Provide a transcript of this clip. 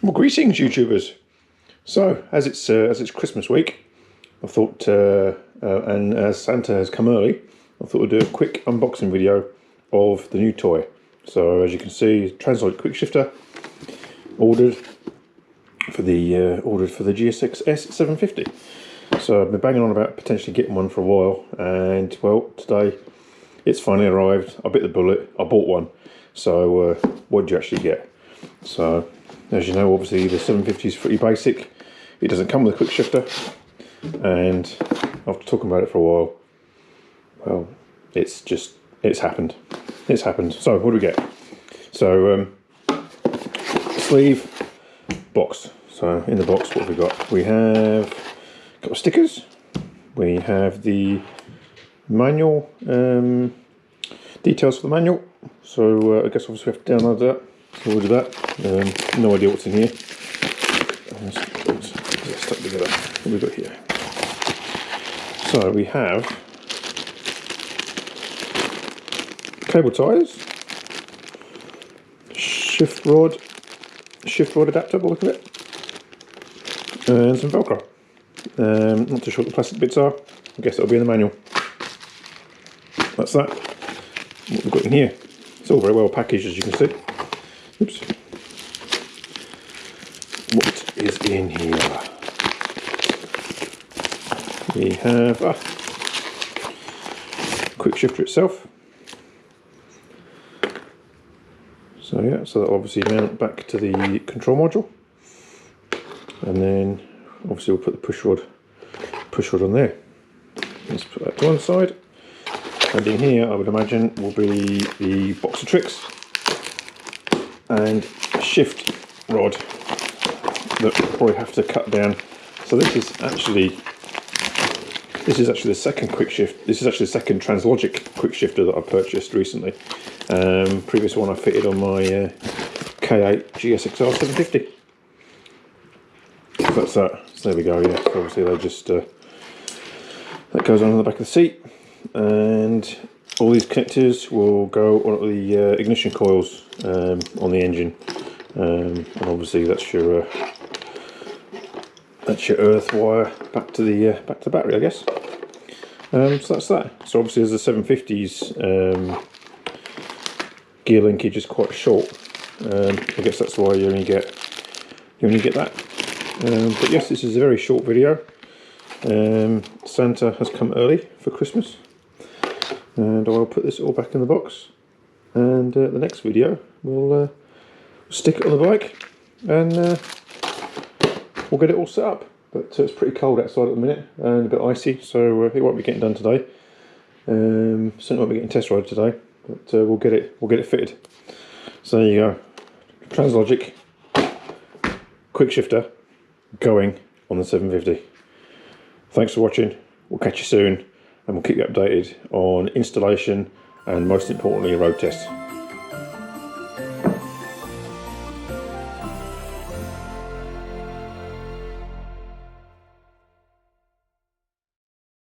Well, greetings, YouTubers. So, as it's Christmas week, I thought, and as Santa has come early, I thought we'd do a quick unboxing video of the new toy. So, as you can see, Translogic Quickshifter ordered for the GSX-S 750. So I've been banging on about potentially getting one for a while, and well, today it's finally arrived. I bit the bullet. I bought one. So what did you actually get? So, as you know, obviously the 750 is pretty basic. It doesn't come with a quick shifter, and after talking about it for a while, well, it's happened. It's happened. So what do we get? So sleeve, box. So in the box, what have we got? We have a couple of stickers. We have the manual, details for the manual. So I guess obviously we have to download that. So we'll do that. No idea what's in here. Let's stuck together. What have we got here? So we have cable ties, shift rod adapter by the look of it, and some Velcro. Not too sure what the plastic bits are. I guess it'll be in the manual. That's that. What we've got in here. It's all very well packaged, as you can see. Oops. What is in here? We have a quick shifter itself. So yeah, so that'll obviously mount back to the control module, and then obviously we'll put the push rod on there. Let's put that to one side, and in here I would imagine will be the box of tricks and shift rod that we'll probably have to cut down. So this is actually the second quick shift. This is actually the second Translogic quick shifter that I purchased recently. Previous one I fitted on my K8 GSX-R 750. So that's that. So there we go. Yeah. So obviously they just that goes on the back of the seat, and all these connectors will go on the ignition coils on the engine, and obviously that's your earth wire back to the battery, I guess. So that's that. So obviously, as the 750s gear linkage is quite short, I guess that's why you only get that. But yes, this is a very short video. Santa has come early for Christmas, and I'll put this all back in the box. And the next video we'll stick it on the bike, and we'll get it all set up. But it's pretty cold outside at the minute and a bit icy, so it won't be getting done today. Certainly won't be getting test ride today, but we'll get it fitted. So there you go, Translogic quick shifter going on the 750. Thanks for watching. We'll catch you soon, and we'll keep you updated on installation and most importantly road tests.